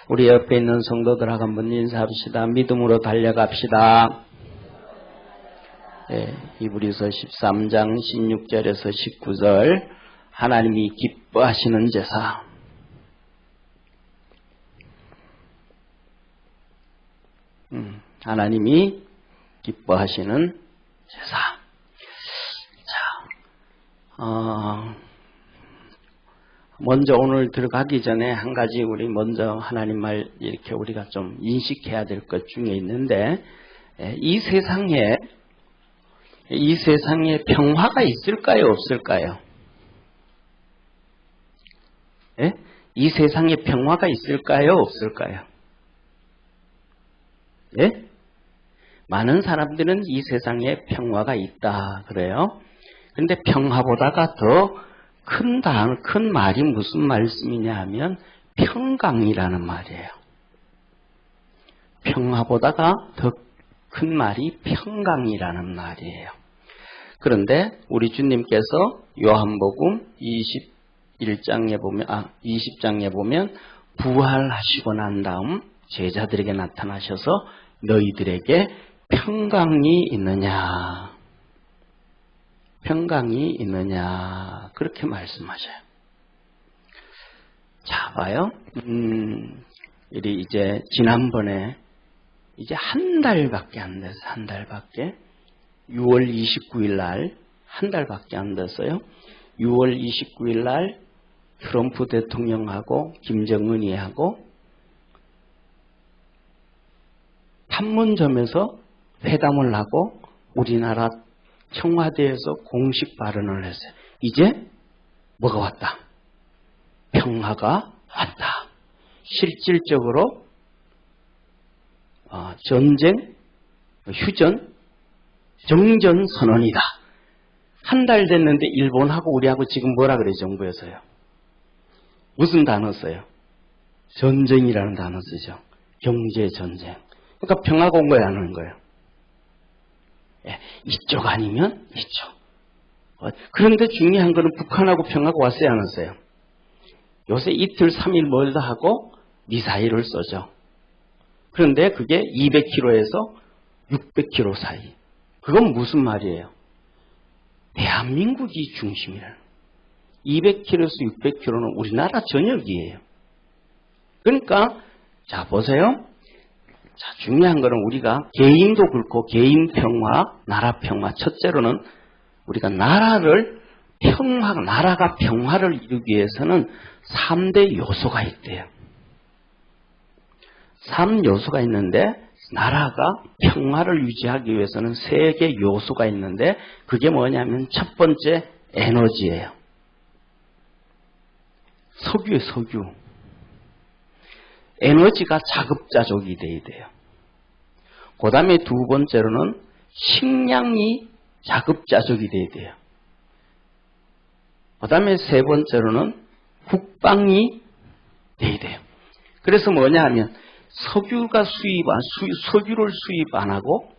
우리 옆에 있는 성도들하고 한번 인사합시다. 믿음으로 달려갑시다. 네, 히브리서 13장 16절에서 19절 하나님이 기뻐하시는 제사. 하나님이 기뻐하시는 제사. 자, 먼저 오늘 들어가기 전에 한 가지 우리 먼저 하나님 말 이렇게 우리가 좀 인식해야 될 것 중에 있는데, 이 세상에 평화가 있을까요, 없을까요? 예? 이 세상에 평화가 있을까요, 없을까요? 예? 많은 사람들은 이 세상에 평화가 있다 그래요. 그런데 평화보다가 더 큰 말이 무슨 말씀이냐 하면 평강이라는 말이에요. 평화보다가 더 큰 말이 평강이라는 말이에요. 그런데 우리 주님께서 요한복음 20장에 보면 부활하시고 난 다음 제자들에게 나타나셔서 너희들에게 평강이 있느냐, 평강이 있느냐 그렇게 말씀하셔요. 자, 봐요. 이제 지난번에 이제 한 달밖에 안 돼서 6월 29일 날 한 달밖에 안 됐어요. 6월 29일 날 트럼프 대통령하고 김정은이하고 판문점에서 회담을 하고 우리나라 청와대에서 공식 발언을 했어요. 이제 뭐가 왔다? 평화가 왔다. 실질적으로 전쟁, 휴전, 정전 선언이다. 한 달 됐는데 일본하고 우리하고 지금 뭐라 그래요, 정부에서요? 무슨 단어 써요? 전쟁이라는 단어 쓰죠. 경제전쟁. 그러니까 평화가 온 거야, 안 온 거예요? 예, 이쪽 아니면 이쪽. 그런데 중요한 거는 북한하고 평화가 왔어요, 안 왔어요? 요새 이틀, 3일 멀다 하고 미사일을 쏘죠. 그런데 그게 200km에서 600km 사이. 그건 무슨 말이에요? 대한민국이 중심이라는. 200km에서 600km는 우리나라 전역이에요. 그러니까 자 보세요. 자, 중요한 거는 우리가 개인도 그렇고 개인 평화, 나라 평화. 첫째로는 우리가 나라가 평화를 이루기 위해서는 3대 요소가 있대요. 3요소가 있는데 나라가 평화를 유지하기 위해서는 3개 요소가 있는데 그게 뭐냐면 첫 번째 에너지예요. 석유예요, 석유. 에너지가 자급자족이 돼야 돼요. 그 다음에 두 번째로는 식량이 자급자족이 돼야 돼요. 그 다음에 세 번째로는 국방이 돼야 돼요. 그래서 뭐냐 하면 석유를 수입 안 하고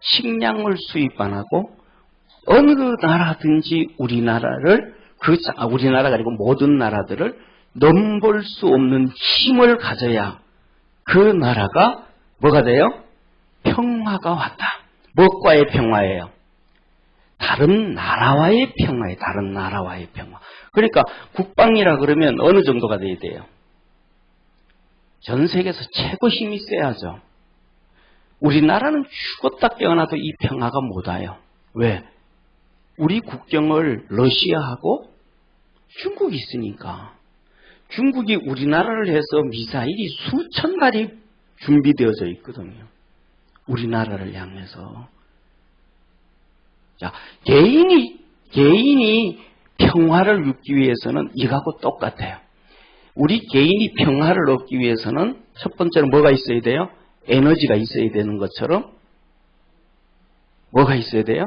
식량을 수입 안 하고 어느 나라든지 우리나라가 아니고 모든 나라들을 넘볼 수 없는 힘을 가져야 그 나라가 뭐가 돼요? 평화가 왔다. 무엇과의 평화예요? 다른 나라와의 평화예요. 다른 나라와의 평화. 그러니까 국방이라 그러면 어느 정도가 돼야 돼요? 전 세계에서 최고 힘이 세야죠. 우리나라는 죽었다 깨어나도 이 평화가 못 와요. 왜? 우리 국경을 러시아하고 중국이 있으니까. 중국이 우리나라를 해서 미사일이 수천 발이 준비되어져 있거든요. 우리나라를 향해서. 자, 개인이 평화를 얻기 위해서는 이거하고 똑같아요. 우리 개인이 평화를 얻기 위해서는 첫 번째로 뭐가 있어야 돼요? 에너지가 있어야 되는 것처럼 뭐가 있어야 돼요?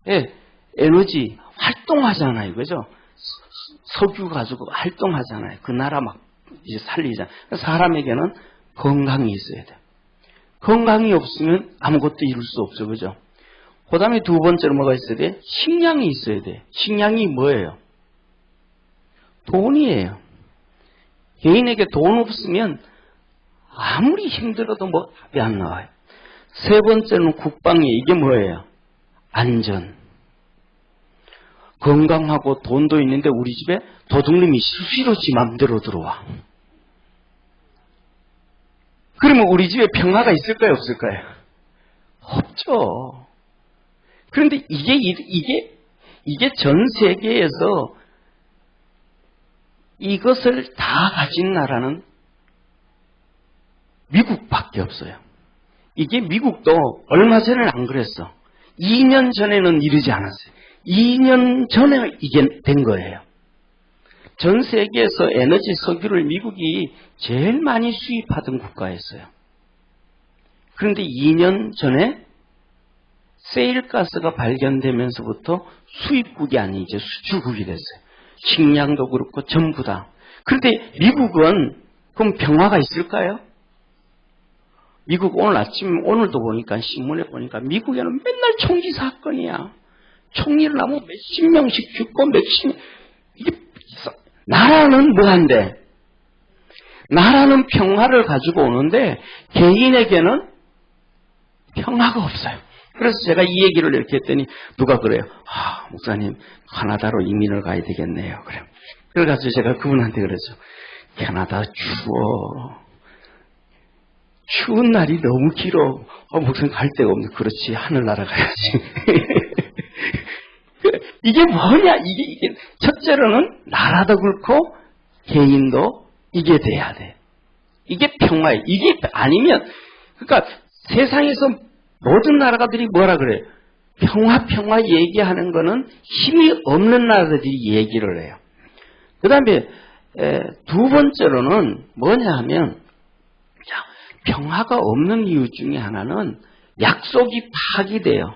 예, 에너지 활동하잖아요. 그죠? 석유 가지고 활동하잖아요. 그 나라 막 이제 살리잖아요. 사람에게는 건강이 있어야 돼요. 건강이 없으면 아무것도 이룰 수 없죠. 그죠? 그 다음에 두 번째로 뭐가 있어야 돼? 식량이 있어야 돼. 식량이 뭐예요? 돈이에요. 개인에게 돈 없으면 아무리 힘들어도 뭐 답이 안 나와요. 세 번째는 국방이 이게 뭐예요? 안전. 건강하고 돈도 있는데 우리 집에 도둑놈이 실수로 지 맘대로 들어와. 그러면 우리 집에 평화가 있을까요, 없을까요? 없죠. 그런데 이게 전 세계에서 이것을 다 가진 나라는 미국밖에 없어요. 이게 미국도 얼마 전에는 안 그랬어. 2년 전에는 이러지 않았어요. 2년 전에 이게 된 거예요. 전 세계에서 에너지 석유를 미국이 제일 많이 수입하던 국가였어요. 그런데 2년 전에 세일가스가 발견되면서부터 수입국이 아닌 이제 수출국이 됐어요. 식량도 그렇고 전부 다. 그런데 미국은 그럼 평화가 있을까요? 미국 오늘도 보니까 신문에 보니까 미국에는 맨날 총기 사건이야. 총리를 하면 몇십 명씩 죽고 이게 나라는 뭐한데? 나라는 평화를 가지고 오는데 개인에게는 평화가 없어요. 그래서 제가 이 얘기를 이렇게 했더니 누가 그래요. 목사님 캐나다로 이민을 가야 되겠네요. 그래요. 그래가지고 제가 그분한테 그랬죠. 캐나다 추워. 추운 날이 너무 길어. 목사님 갈 데가 없네. 그렇지. 하늘나라 가야지. 이게 뭐냐? 이게 첫째로는 나라도 그렇고 개인도 이게 돼야 돼. 이게 평화예요. 이게 아니면 그러니까 세상에서 모든 나라들이 뭐라 그래요? 평화 얘기하는 거는 힘이 없는 나라들이 얘기를 해요. 그 다음에 두 번째로는 뭐냐 하면 평화가 없는 이유 중에 하나는 약속이 파기돼요.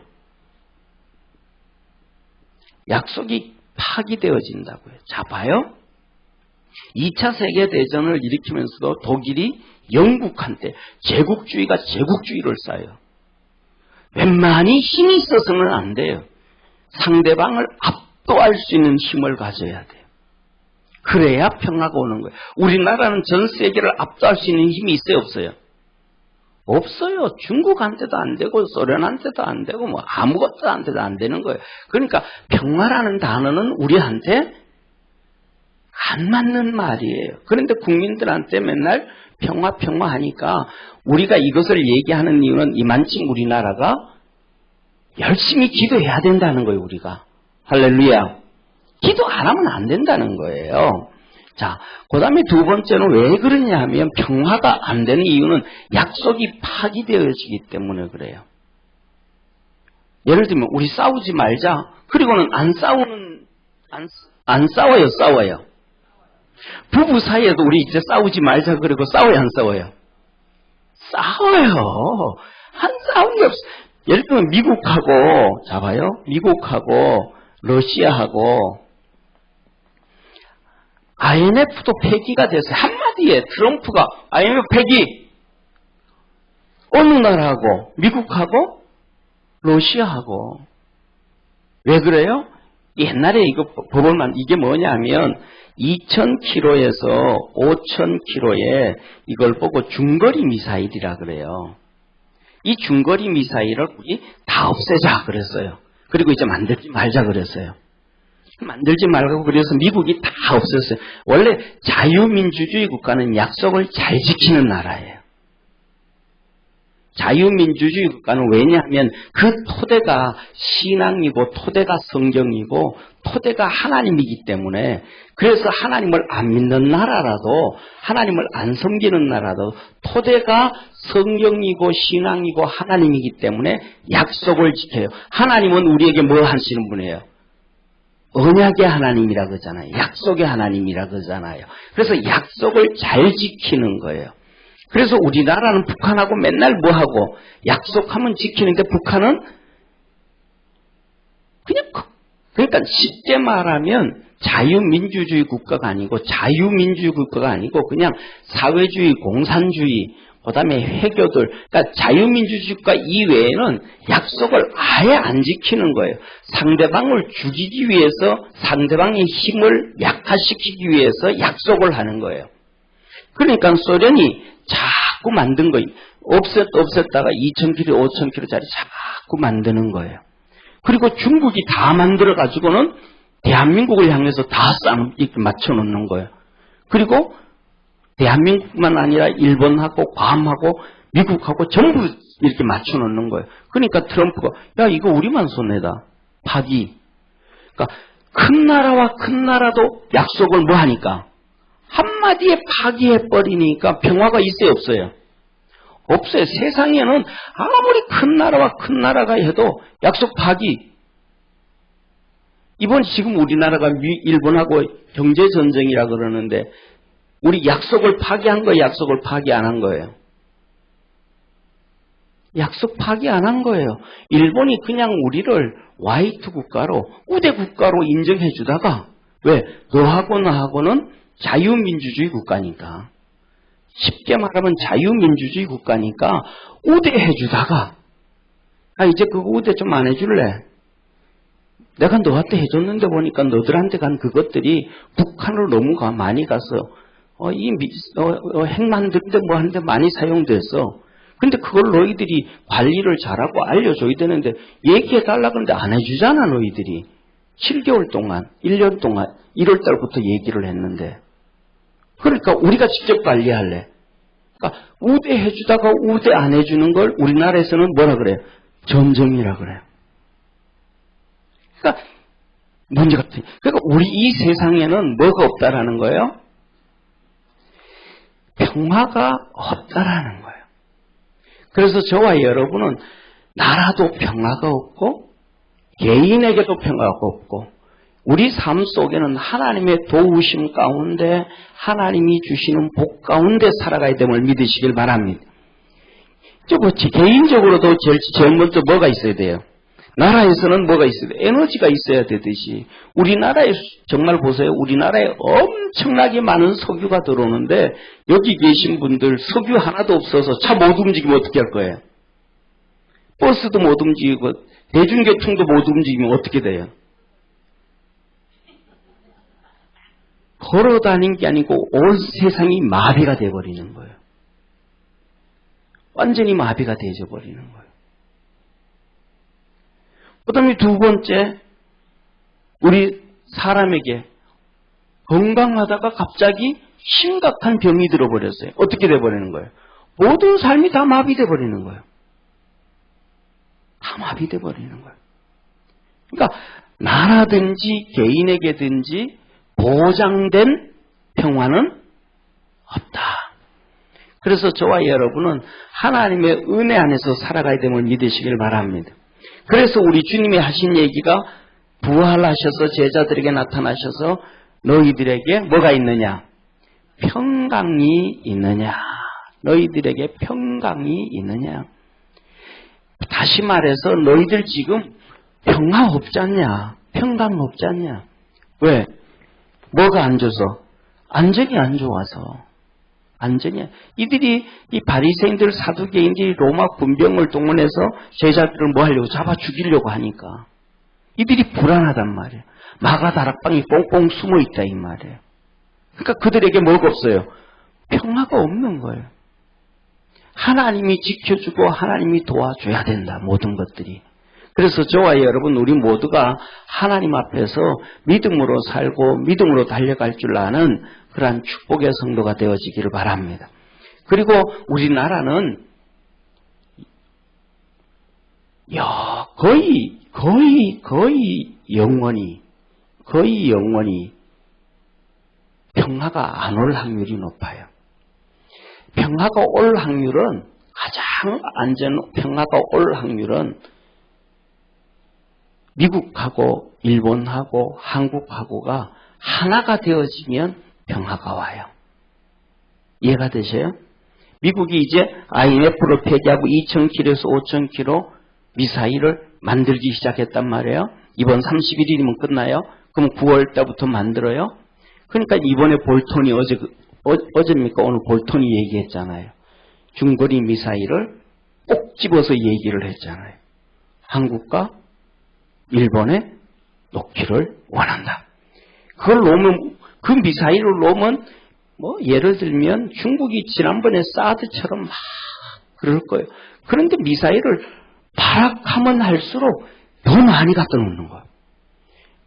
약속이 파기되어진다고요. 자, 봐요. 2차 세계대전을 일으키면서도 독일이 영국한테 제국주의가 제국주의를 쌓아요. 웬만히 힘이 있어서는 안 돼요. 상대방을 압도할 수 있는 힘을 가져야 돼요. 그래야 평화가 오는 거예요. 우리나라는 전 세계를 압도할 수 있는 힘이 있어요, 없어요? 없어요. 중국한테도 안 되고 소련한테도 안 되고 뭐 아무것도한테도 안 되는 거예요. 그러니까 평화라는 단어는 우리한테 안 맞는 말이에요. 그런데 국민들한테 맨날 평화 하니까 우리가 이것을 얘기하는 이유는 이만큼 우리나라가 열심히 기도해야 된다는 거예요. 우리가. 할렐루야. 기도 안 하면 안 된다는 거예요. 자, 그 다음에 두 번째는 왜 그러냐 하면 평화가 안 되는 이유는 약속이 파기되어지기 때문에 그래요. 예를 들면 우리 싸우지 말자. 그리고는 안 싸워요, 싸워요. 부부 사이에도 우리 이제 싸우지 말자 그러고 싸워요, 안 싸워요? 싸워요. 안 싸우는 게 없어. 예를 들면 미국하고, 자 봐요. 미국하고 러시아하고 IMF도 폐기가 됐어요. 한마디에 트럼프가 IMF 폐기. 어느 나라하고 미국하고 러시아하고. 왜 그래요? 옛날에 이거 법을만 이게 뭐냐면 2,000km에서 5,000km에 이걸 보고 중거리 미사일이라 그래요. 이 중거리 미사일을 우리 다 없애자 그랬어요. 그리고 이제 만들지 말자 그랬어요. 만들지 말고 그래서 미국이 다 없앴어요. 원래 자유민주주의 국가는 약속을 잘 지키는 나라예요. 자유민주주의 국가는 왜냐하면 그 토대가 신앙이고 토대가 성경이고 토대가 하나님이기 때문에 그래서 하나님을 안 믿는 나라라도 하나님을 안 섬기는 나라도 토대가 성경이고 신앙이고 하나님이기 때문에 약속을 지켜요. 하나님은 우리에게 뭐 하시는 분이에요? 언약의 하나님이라 그러잖아요. 약속의 하나님이라 그러잖아요. 그래서 약속을 잘 지키는 거예요. 그래서 우리나라는 북한하고 맨날 뭐하고 약속하면 지키는데 북한은 그냥 그러니까 쉽게 말하면 자유민주주의 국가가 아니고 자유민주주의 국가가 아니고 그냥 사회주의, 공산주의, 그다음에 회교들, 그러니까 자유민주주의 국가 이외에는 약속을 아예 안 지키는 거예요. 상대방을 죽이기 위해서 상대방의 힘을 약화시키기 위해서 약속을 하는 거예요. 그러니까 소련이 자꾸 만든 거예요. 없앴다가 2,000km, 5,000km짜리 자꾸 만드는 거예요. 그리고 중국이 다 만들어가지고는 대한민국을 향해서 다 이렇게 맞춰놓는 거예요. 그리고 대한민국만 아니라 일본하고 괌하고 미국하고 전부 이렇게 맞춰놓는 거예요. 그러니까 트럼프가 야 이거 우리만 손해다. 파기. 그러니까 큰 나라와 큰 나라도 약속을 뭐 하니까 한마디에 파기해버리니까 평화가 있어요 없어요? 없어요. 세상에는 아무리 큰 나라와 큰 나라가 해도 약속 파기. 이번 지금 우리나라가 일본하고 경제전쟁이라 그러는데 우리 약속을 파기한 거예요? 약속을 파기 안 한 거예요? 약속 파기 안 한 거예요. 일본이 그냥 우리를 화이트 국가로 우대 국가로 인정해 주다가 왜? 너하고 나하고는 자유민주주의 국가니까 쉽게 말하면 자유민주주의 국가니까 우대해 주다가 이제 그거 우대 좀 안 해줄래? 내가 너한테 해줬는데 보니까 너들한테 간 그것들이 북한으로 너무 많이 가서 핵 만드는데 뭐 하는데 많이 사용됐어. 근데 그걸 너희들이 관리를 잘하고 알려줘야 되는데 얘기해달라 그러는데 안 해주잖아 너희들이. 7개월 동안 1년 동안 1월 달부터 얘기를 했는데 그러니까 우리가 직접 관리할래. 그러니까 우대해주다가 우대 안 해주는 걸 우리나라에서는 뭐라 그래요? 전쟁이라 그래요. 그러니까 문제가 그러니까 우리 이 세상에는 뭐가 없다라는 거예요? 평화가 없다라는 거예요. 그래서 저와 여러분은 나라도 평화가 없고 개인에게도 평화가 없고 우리 삶 속에는 하나님의 도우심 가운데 하나님이 주시는 복 가운데 살아가야 됨을 믿으시길 바랍니다. 개인적으로도 제일 먼저 뭐가 있어야 돼요? 나라에서는 뭐가 있어야 돼요? 에너지가 있어야 되듯이 우리나라에 정말 보세요. 우리나라에 엄청나게 많은 석유가 들어오는데 여기 계신 분들 석유 하나도 없어서 차 못 움직이면 어떻게 할 거예요? 버스도 못 움직이고 대중교통도 못 움직이면 어떻게 돼요? 걸어다닌 게 아니고 온 세상이 마비가 돼버리는 거예요. 완전히 마비가 되어버리는 거예요. 그 다음에 두 번째, 우리 사람에게 건강하다가 갑자기 심각한 병이 들어버렸어요. 어떻게 돼버리는 거예요? 모든 삶이 다 마비돼버리는 거예요. 다 마비돼버리는 거예요. 그러니까 나라든지 개인에게든지 보장된 평화는 없다. 그래서 저와 여러분은 하나님의 은혜 안에서 살아가야 됨을 믿으시길 바랍니다. 그래서 우리 주님이 하신 얘기가 부활하셔서 제자들에게 나타나셔서 너희들에게 뭐가 있느냐? 평강이 있느냐? 너희들에게 평강이 있느냐? 다시 말해서 너희들 지금 평화 없지 않냐? 평강 없지 않냐? 왜? 뭐가 안 줘서? 안전이 안 좋아서. 안전이야. 이들이 이 바리새인들 사두개인들이 로마 군병을 동원해서 제자들을 뭐 하려고 잡아 죽이려고 하니까 이들이 불안하단 말이에요. 마가다락방이 꽁꽁 숨어 있다 이 말이에요. 그러니까 그들에게 뭐가 없어요? 평화가 없는 거예요. 하나님이 지켜주고 하나님이 도와줘야 된다. 모든 것들이. 그래서 저와 여러분 우리 모두가 하나님 앞에서 믿음으로 살고 믿음으로 달려갈 줄 아는 그러한 축복의 성도가 되어지기를 바랍니다. 그리고 우리나라는 거의 영원히 평화가 안 올 확률이 높아요. 평화가 올 확률은 가장 평화가 올 확률은 미국하고 일본하고 한국하고가 하나가 되어지면 평화가 와요. 이해가 되세요? 미국이 이제 IMF를 폐기하고 2,000km에서 5,000km 미사일을 만들기 시작했단 말이에요. 이번 31일이면 끝나요. 그럼 9월 달부터 만들어요. 그러니까 이번에 볼턴이 어제입니까? 오늘 볼턴이 얘기했잖아요. 중거리 미사일을 꼭 집어서 얘기를 했잖아요. 한국과 일본에 놓기를 원한다. 그걸 놓으면 그 미사일을 놓으면 뭐 예를 들면 중국이 지난번에 사드처럼 막 그럴 거예요. 그런데 미사일을 발악하면 할수록 더 많이 갖다 놓는 거예요.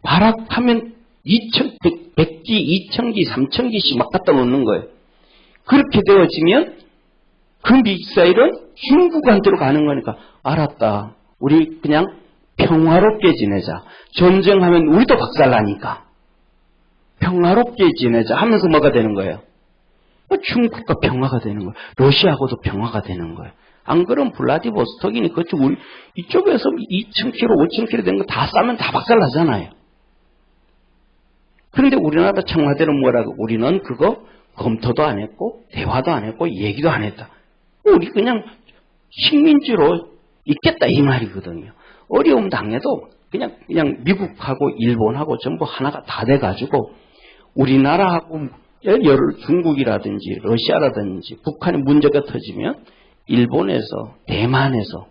발악하면 100기, 2000기, 3000기씩 막 갖다 놓는 거예요. 그렇게 되어지면 그 미사일은 중국한테로 가는 거니까 알았다. 우리 그냥 평화롭게 지내자. 전쟁하면 우리도 박살나니까. 평화롭게 지내자 하면서 뭐가 되는 거예요? 중국과 평화가 되는 거예요. 러시아하고도 평화가 되는 거예요. 안 그러면 블라디보스톡이니 그쪽 우리 이쪽에서 2000km, 5000km 되는 거 다 싸면 다 박살나잖아요. 그런데 우리나라 청와대는 뭐라고? 우리는 그거 검토도 안 했고 대화도 안 했고 얘기도 안 했다. 우리 그냥 식민지로 있겠다 이 말이거든요. 어려움 당해도 그냥 미국하고 일본하고 전부 하나가 다 돼가지고 우리나라하고 중국이라든지 러시아라든지 북한의 문제가 터지면 일본에서 대만에서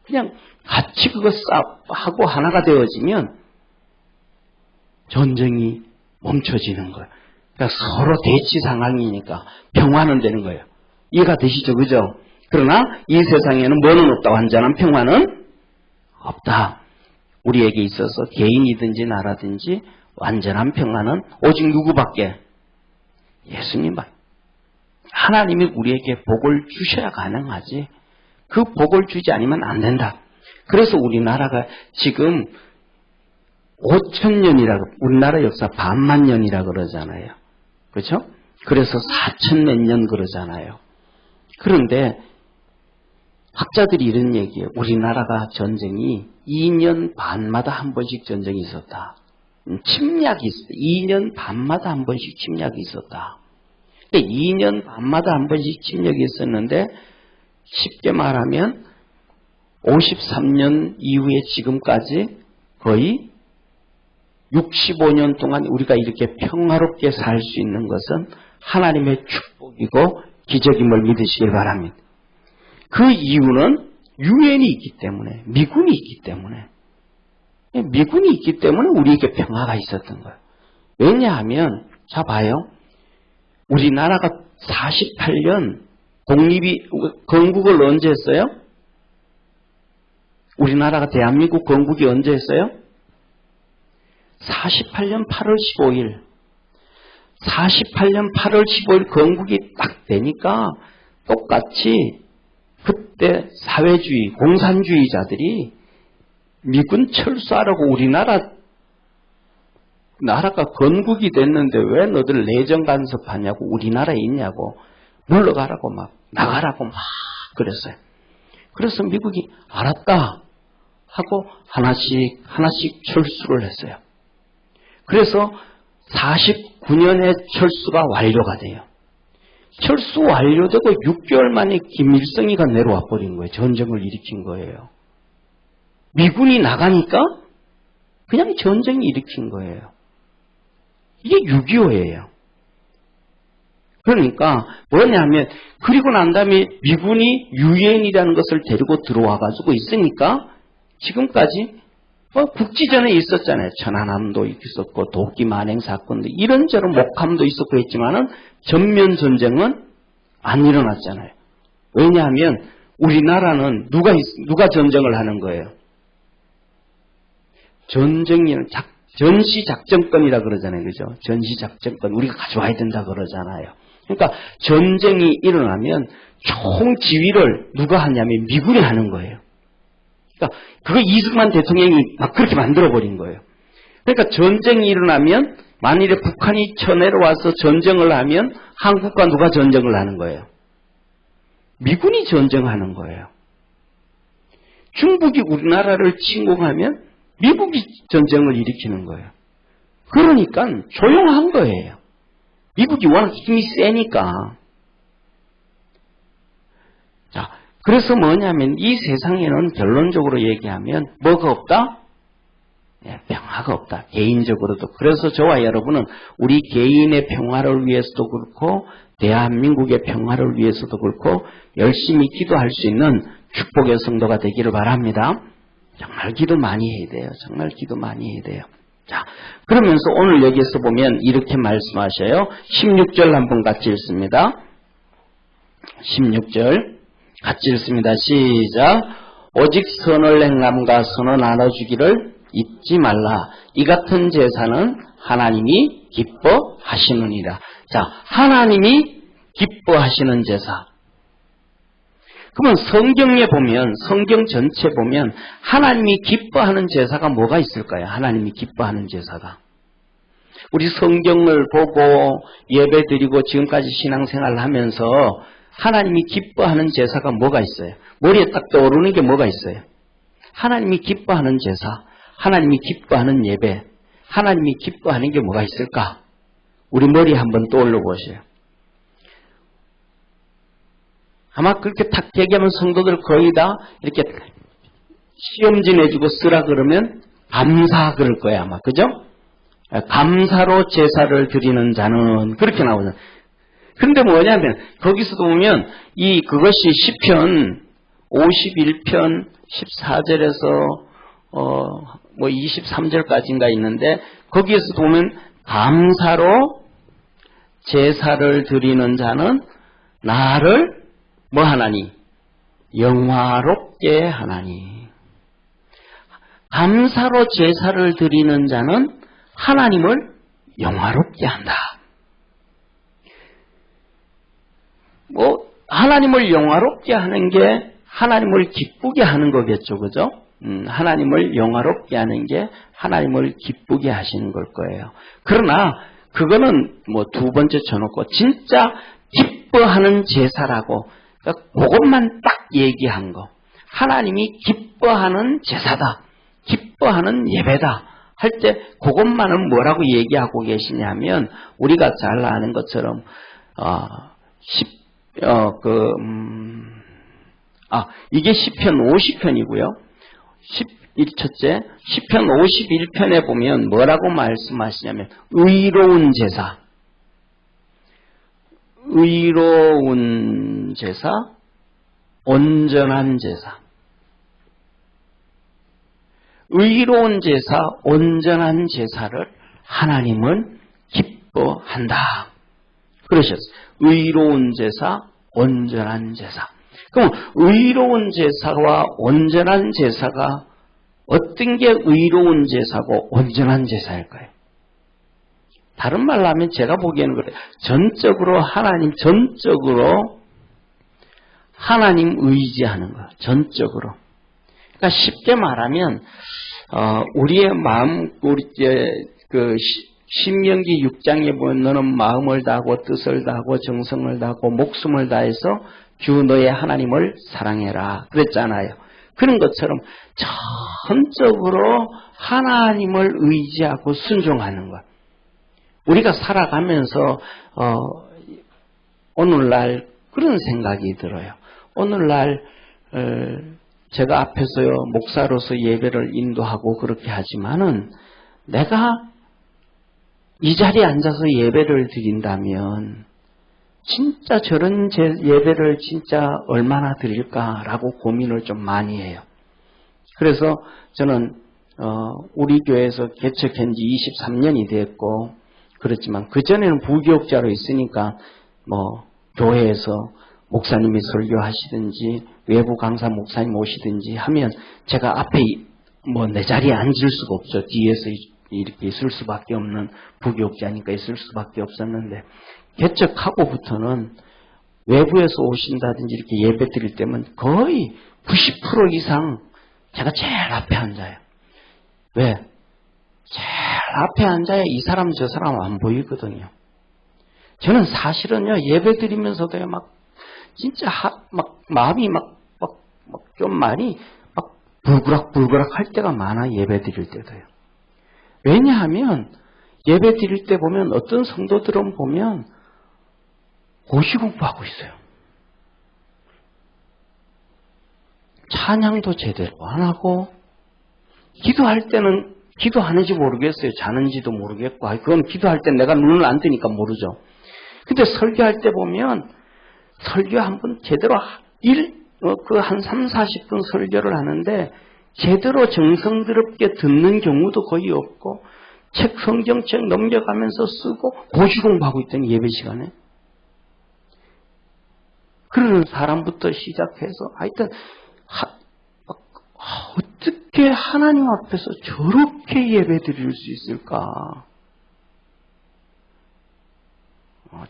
그냥 같이 그거 하고 하나가 되어지면 전쟁이 멈춰지는 거예요. 그러니까 서로 대치 상황이니까 평화는 되는 거예요. 이해가 되시죠? 그죠? 그러나 이 세상에는 뭐는 없다. 완전한 평화는 없다. 우리에게 있어서 개인이든지 나라든지 완전한 평화는 오직 누구밖에? 예수님밖에. 하나님이 우리에게 복을 주셔야 가능하지. 그 복을 주지 않으면 안 된다. 그래서 우리나라가 지금 5000년이라고 우리나라 역사 반만 년이라 그러잖아요. 그렇죠? 그래서 4000 몇 년 그러잖아요. 그런데 학자들이 이런 얘기예요. 우리나라가 전쟁이 2년 반마다 한 번씩 전쟁이 있었다. 침략이 있었다. 2년 반마다 한 번씩 침략이 있었다. 근데 2년 반마다 한 번씩 침략이 있었는데 쉽게 말하면 53년 이후에 지금까지 거의 65년 동안 우리가 이렇게 평화롭게 살 수 있는 것은 하나님의 축복이고 기적임을 믿으시길 바랍니다. 그 이유는 유엔이 있기 때문에, 미군이 있기 때문에, 미군이 있기 때문에 우리에게 평화가 있었던 거예요. 왜냐하면 자 봐요. 우리나라가 48년 건국을 언제 했어요? 우리나라가 대한민국 건국이 언제 했어요? 48년 8월 15일. 48년 8월 15일 건국이 딱 되니까 똑같이 그때 사회주의, 공산주의자들이 미군 철수하라고 우리나라가 건국이 됐는데 왜 너들 내정 간섭하냐고 우리나라에 있냐고 물러가라고 막 나가라고 막 그랬어요. 그래서 미국이 알았다 하고 하나씩 철수를 했어요. 그래서 49년에 철수가 완료가 돼요. 철수 완료되고 6개월 만에 김일성이가 내려와 버린 거예요. 전쟁을 일으킨 거예요. 미군이 나가니까 그냥 전쟁이 일으킨 거예요. 이게 6.25예요. 그러니까 뭐냐면 그리고 난 다음에 미군이 유엔이라는 것을 데리고 들어와 가지고 있으니까 지금까지 국지전에 있었잖아요. 천안함도 있었고 도끼 만행 사건도 이런저런 목함도 있었고 했지만은 전면 전쟁은 안 일어났잖아요. 왜냐하면 우리나라는 누가 전쟁을 하는 거예요? 전쟁이는 전시작전권이라 그러잖아요. 그죠? 전시작전권 우리가 가져와야 된다 그러잖아요. 그러니까 전쟁이 일어나면 총 지휘를 누가 하냐면 미군이 하는 거예요. 그러니까 그거 이승만 대통령이 막 그렇게 만들어버린 거예요. 그러니까 전쟁이 일어나면 만일에 북한이 쳐내려와서 전쟁을 하면 한국과 누가 전쟁을 하는 거예요? 미군이 전쟁하는 거예요. 중국이 우리나라를 침공하면 미국이 전쟁을 일으키는 거예요. 그러니까 조용한 거예요. 미국이 워낙 힘이 세니까. 자, 그래서 뭐냐면 이 세상에는 결론적으로 얘기하면 뭐가 없다? 평화가 없다. 개인적으로도. 그래서 저와 여러분은 우리 개인의 평화를 위해서도 그렇고 대한민국의 평화를 위해서도 그렇고 열심히 기도할 수 있는 축복의 성도가 되기를 바랍니다. 정말 기도 많이 해야 돼요. 정말 기도 많이 해야 돼요. 자, 그러면서 오늘 여기에서 보면 이렇게 말씀하셔요. 16절 한번 같이 읽습니다. 16절 같이 읽습니다. 시작. 오직 선을 행함과 선을 나눠주기를 잊지 말라. 이 같은 제사는 하나님이 기뻐하시느니라. 자, 하나님이 기뻐하시는 제사. 그러면 성경에 보면, 성경 전체 보면 하나님이 기뻐하는 제사가 뭐가 있을까요? 하나님이 기뻐하는 제사가. 우리 성경을 보고 예배드리고 지금까지 신앙생활을 하면서 하나님이 기뻐하는 제사가 뭐가 있어요? 머리에 딱 떠오르는 게 뭐가 있어요? 하나님이 기뻐하는 제사, 하나님이 기뻐하는 예배, 하나님이 기뻐하는 게 뭐가 있을까? 우리 머리에 한번 떠올려 보세요. 아마 그렇게 탁 얘기하면 성도들 거의 다 이렇게 시험진 해주고 쓰라 그러면 감사 그럴 거예요, 아마. 그죠? 감사로 제사를 드리는 자는 그렇게 나오잖아요. 근데 뭐냐면 거기서도 보면 그것이 시편 51편 14절에서 23절까지인가 있는데 거기에서도 보면 감사로 제사를 드리는 자는 나를 뭐 하나니? 영화롭게 하나니. 감사로 제사를 드리는 자는 하나님을 영화롭게 한다. 하나님을 영화롭게 하는 게 하나님을 기쁘게 하는 거겠죠. 그죠? 하나님을 영화롭게 하는 게 하나님을 기쁘게 하시는 걸 거예요. 그러나 그거는 두 번째 쳐놓고 진짜 기뻐하는 제사라고 그러니까 그것만 딱 얘기한 거. 하나님이 기뻐하는 제사다. 기뻐하는 예배다. 할 때 그것만은 뭐라고 얘기하고 계시냐면 우리가 잘 아는 것처럼 이게 시편 50편이고요. 첫째, 시편 51편에 보면 뭐라고 말씀하시냐면 의로운 제사. 의로운 제사, 온전한 제사. 의로운 제사, 온전한 제사를 하나님은 기뻐한다. 그러셨어요. 의로운 제사, 온전한 제사. 그럼 의로운 제사와 온전한 제사가 어떤 게 의로운 제사고 온전한 제사일까요? 다른 말로 하면 제가 보기에는 그래요. 전적으로 하나님 의지하는 거예요. 전적으로. 그러니까 쉽게 말하면 우리의 마음, 신명기 6장에 보면 너는 마음을 다하고 뜻을 다하고 정성을 다하고 목숨을 다해서 주 너의 하나님을 사랑해라. 그랬잖아요. 그런 것처럼 전적으로 하나님을 의지하고 순종하는 것. 우리가 살아가면서 오늘날 그런 생각이 들어요. 오늘날 제가 앞에서요 목사로서 예배를 인도하고 그렇게 하지만은 내가 이 자리에 앉아서 예배를 드린다면 진짜 저런 예배를 진짜 얼마나 드릴까라고 고민을 좀 많이 해요. 그래서 저는 우리 교회에서 개척한 지 23년이 됐고 그렇지만 그전에는 부교육자로 있으니까 교회에서 목사님이 설교하시든지 외부 강사 목사님 오시든지 하면 제가 앞에 내 자리에 앉을 수가 없죠. 뒤에서 이렇게 있을 수밖에 없는 부교육자니까 있을 수밖에 없었는데 개척하고부터는 외부에서 오신다든지 이렇게 예배 드릴 때면 거의 90% 이상 제가 제일 앞에 앉아요. 왜? 제일 앞에 앉아야 이 사람 저 사람 안 보이거든요. 저는 사실은요 예배 드리면서도요 진짜 마음이 좀 많이 불그락 할 때가 많아. 예배 드릴 때도요. 왜냐하면 예배 드릴 때 보면 어떤 성도들은 보면 고시공부하고 있어요. 찬양도 제대로 안 하고 기도할 때는 기도하는지 모르겠어요. 자는지도 모르겠고 그건 기도할 때 내가 눈을 안 뜨니까 모르죠. 근데 설교할 때 보면 설교 한 번 제대로 한 3, 40분 설교를 하는데 제대로 정성스럽게 듣는 경우도 거의 없고 성경책 넘겨가면서 쓰고 고시 공부하고 있더니 예배 시간에. 그러는 사람부터 시작해서 하여튼 어떻게 하나님 앞에서 저렇게 예배 드릴 수 있을까?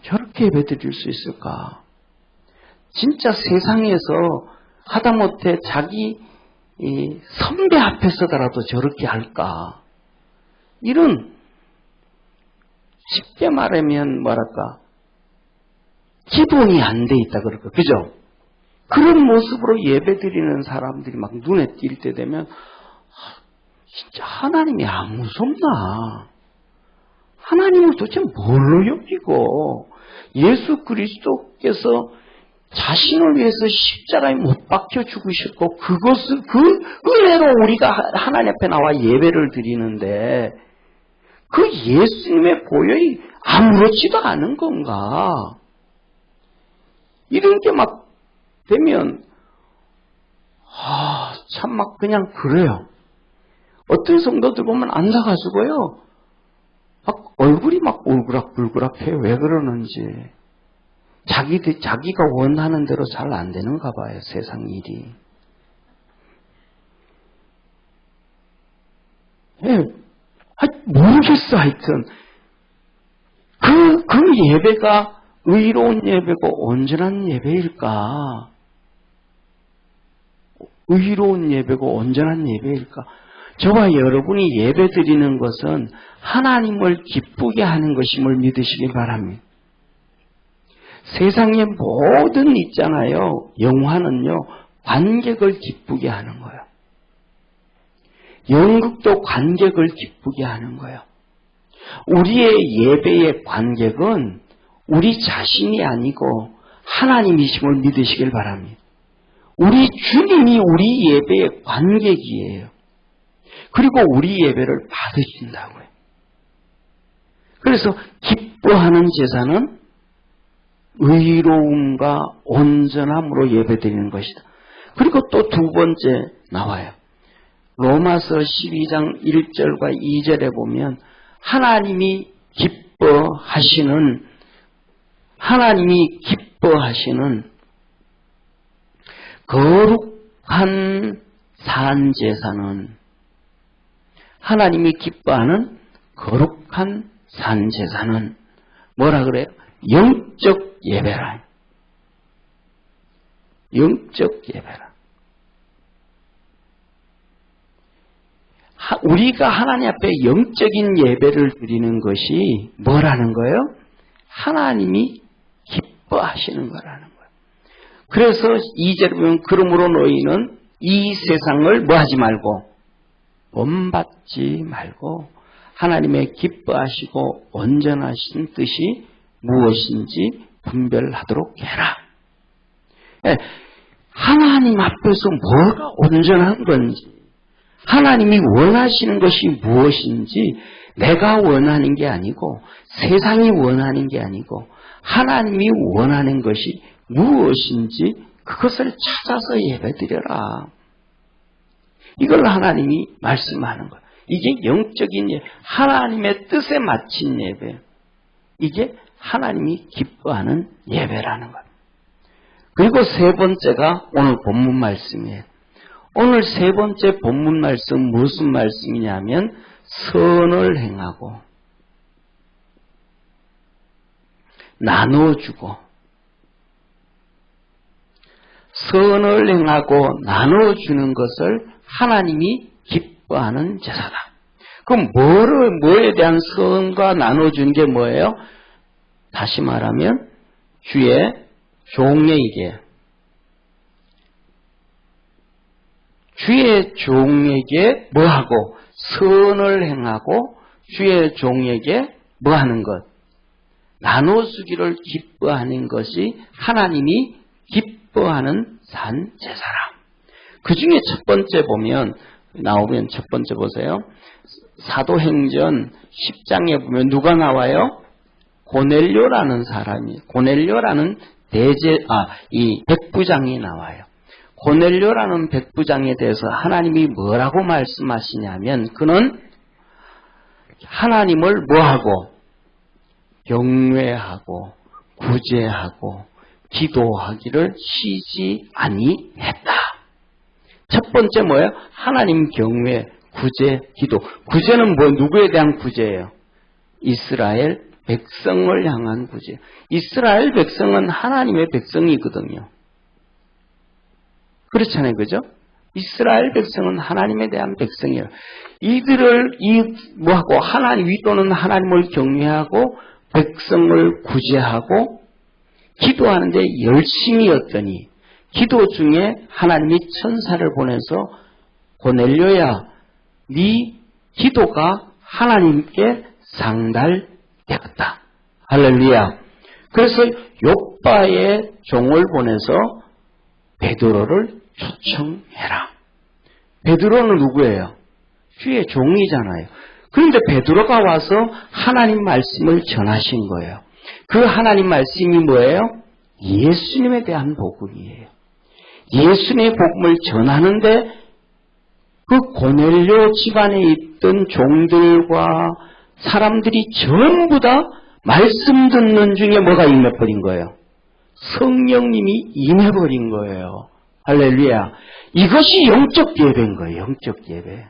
저렇게 예배 드릴 수 있을까? 진짜 세상에서 하다못해 자기 선배 앞에서더라도 저렇게 할까? 이런 쉽게 말하면 뭐랄까 기본이 안 돼 있다 그럴까, 그죠? 그런 모습으로 예배드리는 사람들이 막 눈에 띌 때 되면 진짜 하나님이 안 무섭나? 하나님을 도대체 뭘로 여기고 예수 그리스도께서 자신을 위해서 십자가에 못 박혀 죽으셨고 그것을 그 은혜로 우리가 하나님 앞에 나와 예배를 드리는데 그 예수님의 보혈이 아무렇지도 않은 건가? 이런 게 막 되면 참 막 그냥 그래요. 어떤 성도들 보면 앉아가지고요 막 얼굴이 막 울그락불그락해요. 왜 그러는지. 자기가 원하는 대로 잘 안 되는가 봐요. 세상 일이. 모르겠어. 하여튼 그 예배가 의로운 예배고 온전한 예배일까? 의로운 예배고 온전한 예배일까? 저와 여러분이 예배 드리는 것은 하나님을 기쁘게 하는 것임을 믿으시기 바랍니다. 세상의 모든 있잖아요. 영화는요. 관객을 기쁘게 하는 거예요. 연극도 관객을 기쁘게 하는 거예요. 우리의 예배의 관객은 우리 자신이 아니고 하나님이심을 믿으시길 바랍니다. 우리 주님이 우리 예배의 관객이에요. 그리고 우리 예배를 받으신다고요. 그래서 기뻐하는 제사는 의로움과 온전함으로 예배드리는 것이다. 그리고 또 두 번째 나와요. 로마서 12장 1절과 2절에 보면 하나님이 기뻐하시는 거룩한 산제사는 하나님이 기뻐하는 거룩한 산제사는 뭐라 그래요? 영적 예배라. 영적 예배라. 우리가 하나님 앞에 영적인 예배를 드리는 것이 뭐라는 거예요? 하나님이 기뻐하시는 거라는 거예요. 그래서 2절에 보면 그러므로 너희는 이 세상을 뭐하지 말고 본받지 말고 하나님의 기뻐하시고 온전하신 뜻이 무엇인지 분별하도록 해라. 하나님 앞에서 뭐가 온전한 건지 하나님이 원하시는 것이 무엇인지 내가 원하는 게 아니고 세상이 원하는 게 아니고 하나님이 원하는 것이 무엇인지 그것을 찾아서 예배드려라. 이걸 하나님이 말씀하는 거예요. 이게 영적인 예배, 하나님의 뜻에 맞춘 예배. 이게 하나님이 기뻐하는 예배라는 거예요. 그리고 세 번째가 오늘 본문 말씀이에요. 오늘 세 번째 본문 말씀 무슨 말씀이냐면 선을 행하고 나눠주고 선을 행하고 나눠주는 것을 하나님이 기뻐하는 제사다. 그럼 뭐에 대한 선과 나눠주는 게 뭐예요? 다시 말하면 주의 종에게 주의 종에게 뭐하고 선을 행하고 주의 종에게 뭐하는 것 나눠주기를 기뻐하는 것이 하나님이 기뻐하는 산 제사라. 그 중에 첫 번째 보면 나오면 첫 번째 보세요. 사도행전 10장에 보면 누가 나와요? 고넬료라는 사람이 고넬료라는 이 백부장이 나와요. 고넬료라는 백부장에 대해서 하나님이 뭐라고 말씀하시냐면 그는 하나님을 뭐하고? 경외하고 구제하고 기도하기를 쉬지 아니했다. 첫 번째 뭐예요? 하나님 경외, 구제, 기도. 구제는 뭐 누구에 대한 구제예요? 이스라엘 백성을 향한 구제. 이스라엘 백성은 하나님의 백성이거든요. 그렇잖아요, 그죠? 이스라엘 백성은 하나님에 대한 백성이에요. 이들을 뭐하고 하나님 위도는 하나님을 경외하고 백성을 구제하고 기도하는데 열심히였더니 기도 중에 하나님이 천사를 보내서 고넬료야, 네 기도가 하나님께 상달되었다. 할렐루야. 그래서 욥바의 종을 보내서 베드로를 초청해라. 베드로는 누구예요? 주의 종이잖아요. 그런데 베드로가 와서 하나님 말씀을 전하신 거예요. 그 하나님 말씀이 뭐예요? 예수님에 대한 복음이에요. 예수님의 복음을 전하는데 그 고넬료 집안에 있던 종들과 사람들이 전부 다 말씀 듣는 중에 뭐가 임해버린 거예요? 성령님이 임해버린 거예요. 할렐루야. 이것이 영적 예배인 거예요. 영적 예배.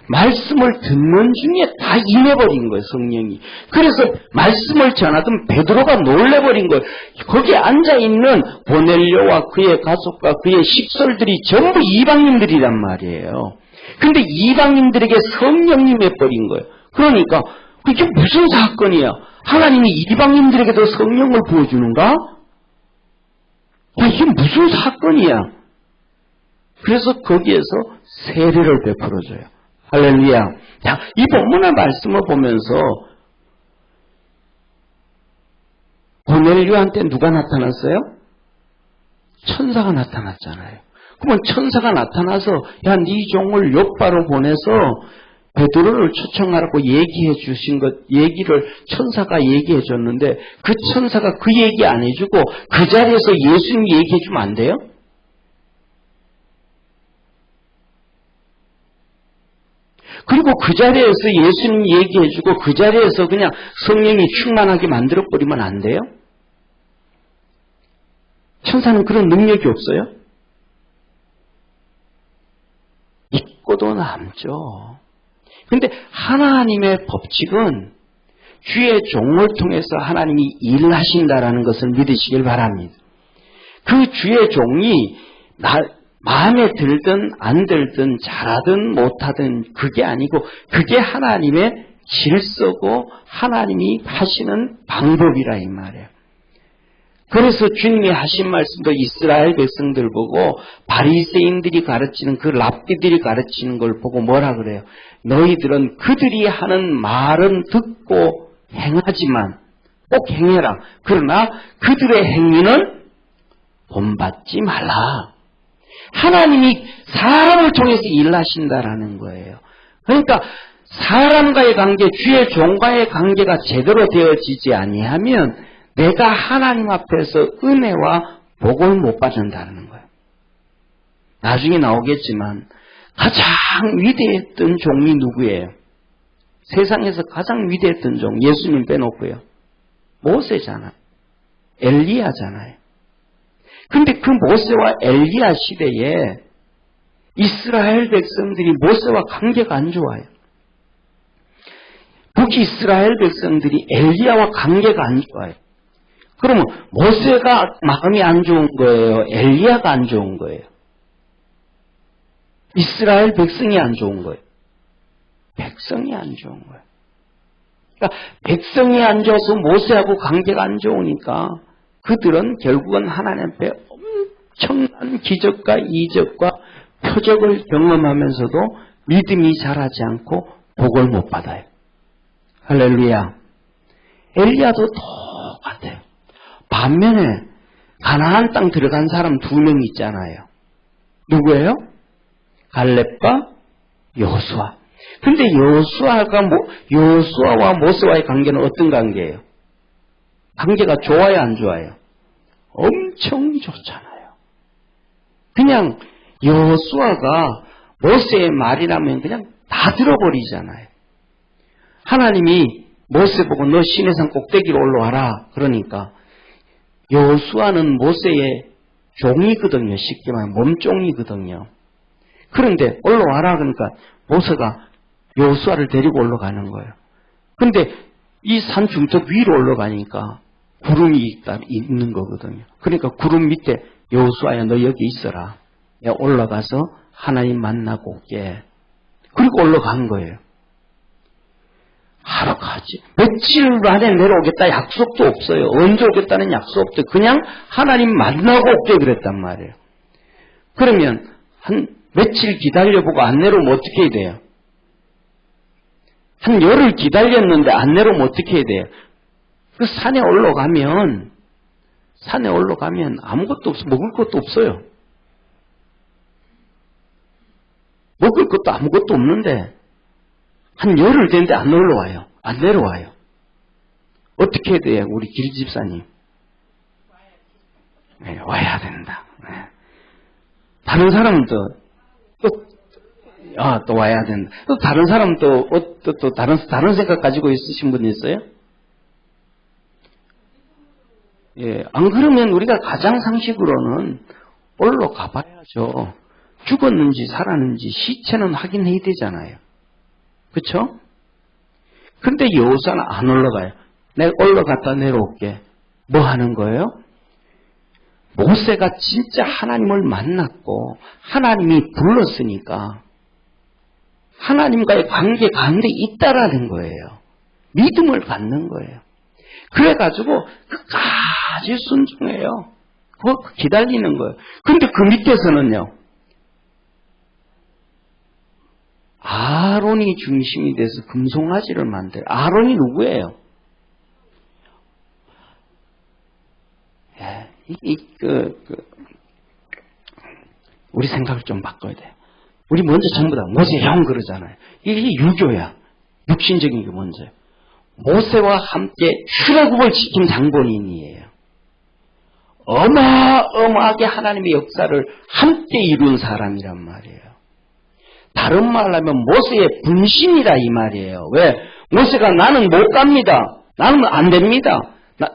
말씀을 듣는 중에 다 임해버린 거예요. 성령이. 그래서 말씀을 전하던 베드로가 놀래버린 거예요. 거기에 앉아있는 고넬료와 그의 가족과 그의 식솔들이 전부 이방인들이란 말이에요. 근데 이방인들에게 성령님이 해버린 거예요. 그러니까 이게 무슨 사건이야? 하나님이 이방인들에게도 성령을 부어주는가? 야, 이게 무슨 사건이야? 그래서 거기에서 세례를 베풀어줘요. 할렐루야. 자, 이 본문의 말씀을 보면서 고넬료한테 누가 나타났어요? 천사가 나타났잖아요. 그러면 천사가 나타나서 야, 네 종을 욥바로 보내서 베드로를 초청하라고 얘기해 주신 것, 얘기를 천사가 얘기해 줬는데 그 천사가 그 얘기 안 해주고 그 자리에서 예수님 얘기해 주면 안 돼요? 그리고 그 자리에서 예수님 얘기해 주고 그 자리에서 그냥 성령이 충만하게 만들어버리면 안 돼요? 천사는 그런 능력이 없어요? 믿고도 남죠. 근데 하나님의 법칙은 주의 종을 통해서 하나님이 일하신다라는 것을 믿으시길 바랍니다. 그 주의 종이 마음에 들든 안 들든 잘하든 못하든 그게 아니고 그게 하나님의 질서고 하나님이 하시는 방법이라 이 말이에요. 그래서 주님이 하신 말씀도 이스라엘 백성들 보고 바리새인들이 가르치는 그 랍비들이 가르치는 걸 보고 뭐라 그래요? 너희들은 그들이 하는 말은 듣고 행하지만 꼭 행해라. 그러나 그들의 행위는 본받지 말라. 하나님이 사람을 통해서 일하신다라는 거예요. 그러니까 사람과의 관계, 주의 종과의 관계가 제대로 되어지지 아니하면 내가 하나님 앞에서 은혜와 복을 못 받는다는 거예요. 나중에 나오겠지만 가장 위대했던 종이 누구예요? 세상에서 가장 위대했던 종, 예수님 빼놓고요. 모세잖아요. 엘리야잖아요. 근데 그 모세와 엘리야 시대에 이스라엘 백성들이 모세와 관계가 안 좋아요. 북이스라엘 백성들이 엘리야와 관계가 안 좋아요. 그러면 모세가 마음이 안 좋은 거예요? 엘리야가 안 좋은 거예요? 이스라엘 백성이 안 좋은 거예요? 백성이 안 좋은 거예요. 그러니까 백성이 안 좋아서 모세하고 관계가 안 좋으니까 그들은 결국은 하나님 앞에 엄청난 기적과 이적과 표적을 경험하면서도 믿음이 자라지 않고 복을 못 받아요. 할렐루야. 엘리야도 똑같아요. 반면에 가나안 땅 들어간 사람 2명 있잖아요. 누구예요? 갈렙과 여호수아. 근데 여호수아와 모세와의 관계는 어떤 관계예요? 관계가 좋아요, 안 좋아요? 엄청 좋잖아요. 그냥 여호수아가 모세의 말이라면 그냥 다 들어버리잖아요. 하나님이 모세 보고 너 시내산 꼭대기로 올라와라. 그러니까 여호수아는 모세의 종이거든요. 쉽게 말하면 몸종이거든요. 그런데 올라와라 그러니까 모세가 여호수아를 데리고 올라가는 거예요. 근데 이 산 중턱 위로 올라가니까 구름이 있는 거거든요. 그러니까 구름 밑에 여호수아야 너 여기 있어라. 내가 올라가서 하나님 만나고 올게. 그리고 올라간 거예요. 하루까지 며칠 안에 내려오겠다 약속도 없어요. 언제 오겠다는 약속 없어요. 그냥 하나님 만나고 올게 그랬단 말이에요. 그러면 한 며칠 기다려보고 안 내려오면 어떻게 해야 돼요? 한 열흘 기다렸는데 안 내려오면 어떻게 해야 돼요? 그 산에 올라가면 아무것도 없어. 먹을 것도 없어요. 먹을 것도 아무것도 없는데 한 열흘 됐는데 안 올라와요. 안 내려와요. 어떻게 해야 돼요? 우리 길집사님. 네, 와야 된다. 네. 다른 사람은 또 와야 된다. 또 다른 사람은 또 다른 생각 가지고 있으신 분 있어요? 예, 안 그러면 우리가 가장 상식으로는 올라가 봐야죠. 죽었는지 살았는지 시체는 확인해야 되잖아요. 그렇죠? 그런데 여호수아는 안 올라가요. 내가 올라갔다 내려올게. 뭐 하는 거예요? 모세가 진짜 하나님을 만났고 하나님이 불렀으니까 하나님과의 관계 가운데 있다라는 거예요. 믿음을 갖는 거예요. 그래가지고 끝까지 순종해요. 그거 기다리는 거예요. 근데 그 밑에서는요. 아론이 중심이 돼서 금송아지를 만들어요. 아론이 누구예요? 우리 생각을 좀 바꿔야 돼요. 우리 먼저 전부 다 모세 형 그러잖아요. 이게 유교야. 육신적인 게 먼저예요. 모세와 함께 출애굽을 지킨 장본인이에요. 어마어마하게 하나님의 역사를 함께 이룬 사람이란 말이에요. 다른 말로 하면 모세의 분신이라 이 말이에요. 왜? 모세가 나는 못 갑니다. 나는 안 됩니다.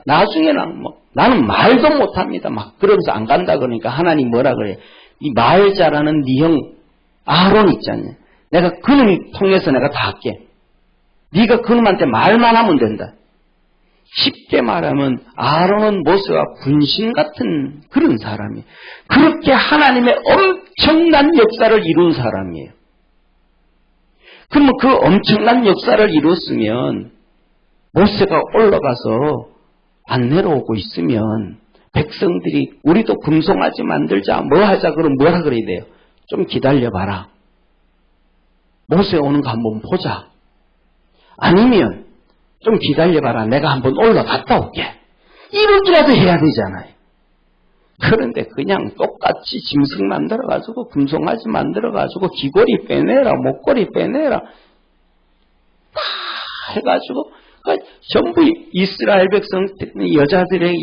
나중에는 나는 말도 못 합니다. 막 그러면서 안 간다 그러니까 하나님 뭐라 그래요? 이 말 잘하는 네 형 아론 있잖아요. 내가 그놈 통해서 내가 다 할게. 네가 그놈한테 말만 하면 된다. 쉽게 말하면 아론은 모세와 분신 같은 그런 사람이에요. 그렇게 하나님의 엄청난 역사를 이룬 사람이에요. 그러면 그 엄청난 역사를 이뤘으면 모세가 올라가서 안 내려오고 있으면 백성들이 우리도 금송아지 만들자 뭐 하자 그러면 뭐라 그래야 돼요? 좀 기다려봐라. 모세 오는 거 한번 보자. 아니면 좀 기다려봐라. 내가 한번 올라갔다 올게. 이렇게라도 해야 되잖아요. 그런데 그냥 똑같이 짐승 만들어가지고 금송아지 만들어가지고 귀걸이 빼내라 목걸이 빼내라 다 해가지고 전부 이스라엘 백성 여자들의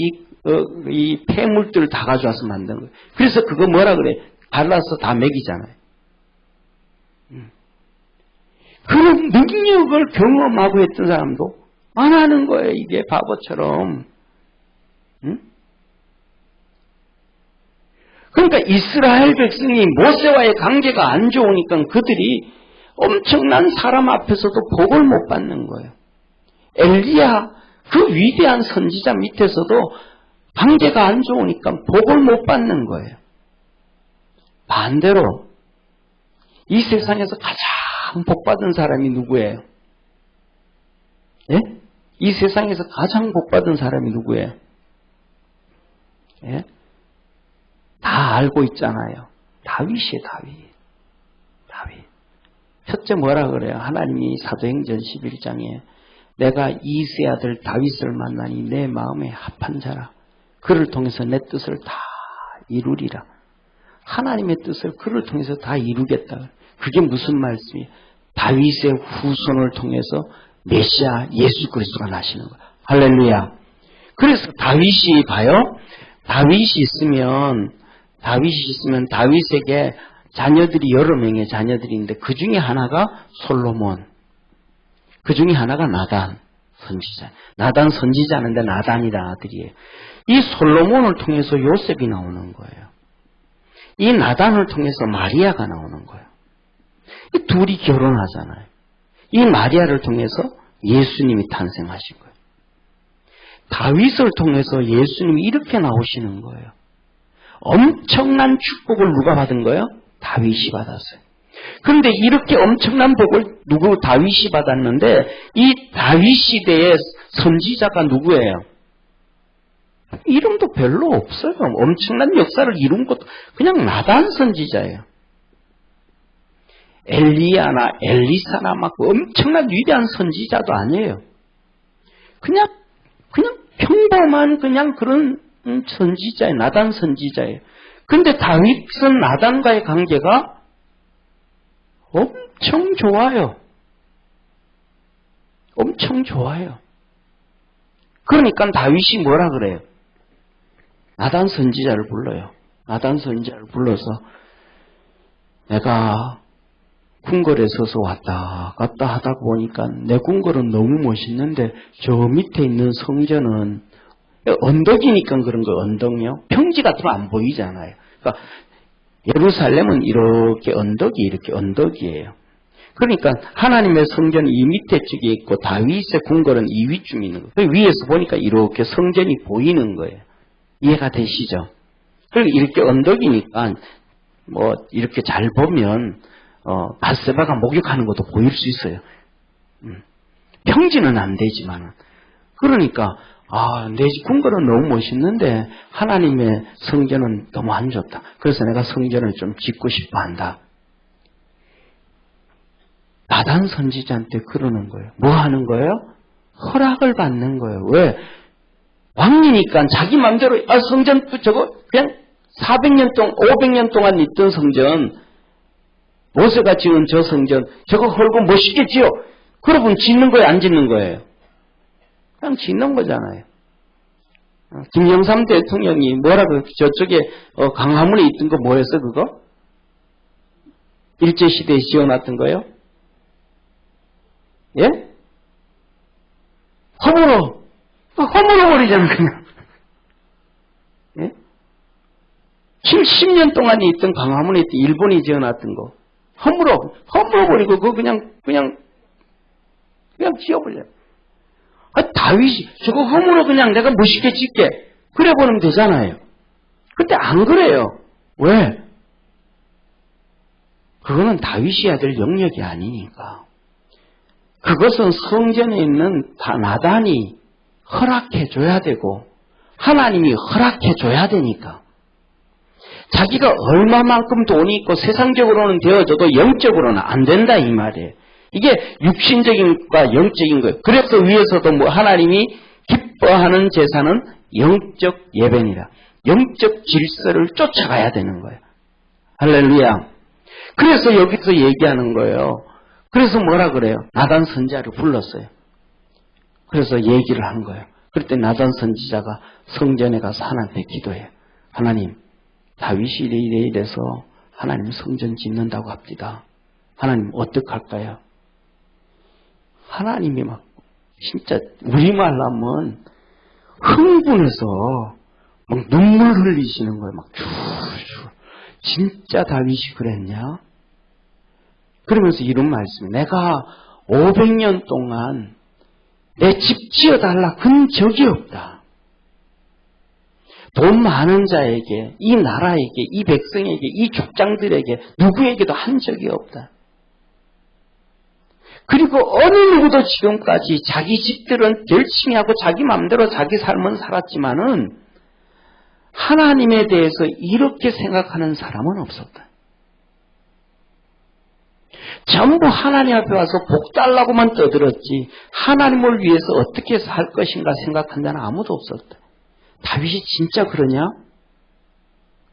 이 폐물들을 다 가져와서 만든 거예요. 그래서 그거 뭐라 그래? 발라서 다 먹이잖아요. 그런 능력을 경험하고 했던 사람도 많아하는 거예요. 이게 바보처럼. 응? 그러니까 이스라엘 백성이 모세와의 관계가 안 좋으니까 그들이 엄청난 사람 앞에서도 복을 못 받는 거예요. 엘리야 그 위대한 선지자 밑에서도 관계가 안 좋으니까 복을 못 받는 거예요. 반대로 이 세상에서 가장 복받은 사람이 누구예요? 예? 이 세상에서 가장 복받은 사람이 누구예요? 예? 다 알고 있잖아요. 다윗이에요, 다윗. 첫째 뭐라 그래요? 하나님이 사도행전 11장에 내가 이세 아들 다윗을 만나니 내 마음에 합한 자라. 그를 통해서 내 뜻을 다 이루리라. 하나님의 뜻을 그를 통해서 다 이루겠다. 그게 무슨 말씀이에요? 다윗의 후손을 통해서 메시아 예수 그리스도가 나시는 거예요. 할렐루야. 그래서 다윗이 봐요. 다윗이 있으면 다윗에게 자녀들이 여러 명의 자녀들이 있는데 그 중에 하나가 솔로몬. 그 중에 하나가 나단 선지자. 나단 선지자인데 나단이라는 아들이에요. 이 솔로몬을 통해서 요셉이 나오는 거예요. 이 나단을 통해서 마리아가 나오는 거예요. 이 둘이 결혼하잖아요. 이 마리아를 통해서 예수님이 탄생하신 거예요. 다윗을 통해서 예수님이 이렇게 나오시는 거예요. 엄청난 축복을 누가 받은 거예요? 다윗이 받았어요. 그런데 이렇게 엄청난 복을 다윗이 받았는데 이 다윗 시대의 선지자가 누구예요? 이름도 별로 없어요. 엄청난 역사를 이룬 것도 그냥 나단 선지자예요. 엘리야나 엘리사나 막 엄청난 위대한 선지자도 아니에요. 그냥 평범한 그냥 그런 선지자예요. 나단 선지자예요. 근데 다윗은 나단과의 관계가 엄청 좋아요. 엄청 좋아요. 그러니까 다윗이 뭐라 그래요? 나단 선지자를 불러요. 나단 선지자를 불러서 내가 궁궐에 서서 왔다 갔다 하다 보니까 내 궁궐은 너무 멋있는데 저 밑에 있는 성전은 언덕이니까 그런 거예요. 언덕이요. 평지 같으면 안 보이잖아요. 그러니까 예루살렘은 이렇게 언덕이에요. 그러니까 하나님의 성전이 이 밑에 쪽에 있고 다윗의 궁궐은 이 위쯤에 있는 거예요. 위에서 보니까 이렇게 성전이 보이는 거예요. 이해가 되시죠? 그리고 이렇게 언덕이니까 뭐 이렇게 잘 보면 바세바가 목욕하는 것도 보일 수 있어요. 평지는 안 되지만 그러니까 내 집 궁궐은 너무 멋있는데 하나님의 성전은 너무 안 좋다. 그래서 내가 성전을 좀 짓고 싶어 한다. 나단 선지자한테 그러는 거예요. 뭐 하는 거예요? 허락을 받는 거예요. 왜? 왕이니까 자기 마음대로 성전 저거 그냥 400년 동안 500년 동안 있던 성전 모세가 지은 저 성전 저거 헐고 멋있게 지어. 그러면 짓는 거예요? 안 짓는 거예요? 그냥 짓는 거잖아요. 김영삼 대통령이 뭐라고 저쪽에 강화문에 있던 거 뭐였어 그거? 일제시대에 지어놨던 거예요? 예? 허물어 버리잖아 그냥. 예? 70년 동안 있던 강화문에 있던 일본이 지어놨던 거 허물어 버리고 그거 그냥 지어버려. 다윗이 저거 허물어 그냥 내가 멋있게 짓게 그래 보면 되잖아요. 근데 안 그래요. 왜? 그거는 다윗이 해야 될 영역이 아니니까. 그것은 성전에 있는 나단이 허락해 줘야 되고 하나님이 허락해 줘야 되니까. 자기가 얼마만큼 돈이 있고 세상적으로는 되어져도 영적으로는 안 된다 이 말이에요. 이게 육신적인 것과 영적인 거예요. 그래서 위에서도 뭐 하나님이 기뻐하는 제사는 영적 예배니라. 영적 질서를 쫓아가야 되는 거예요. 할렐루야. 그래서 여기서 얘기하는 거예요. 그래서 뭐라 그래요? 나단 선지자를 불렀어요. 그래서 얘기를 한 거예요. 그럴 때 나단 선지자가 성전에 가서 하나님께 기도해요. 하나님, 다윗이 이래서 하나님 성전 짓는다고 합니다. 하나님 어떡할까요? 하나님이 막 진짜 우리말로 하면 흥분해서 막 눈물 흘리시는 거예요. 막 줄줄. 진짜 다윗이 그랬냐? 그러면서 이런 말씀이 내가 500년 동안 내 집 지어달라 근 적이 없다. 돈 많은 자에게, 이 나라에게, 이 백성에게, 이 족장들에게 누구에게도 한 적이 없다. 그리고 어느 누구도 지금까지 자기 집들은 열심히 하고 자기 마음대로 자기 삶은 살았지만은 하나님에 대해서 이렇게 생각하는 사람은 없었다. 전부 하나님 앞에 와서 복 달라고만 떠들었지 하나님을 위해서 어떻게 살 것인가 생각한 자는 아무도 없었다. 다윗이 진짜 그러냐?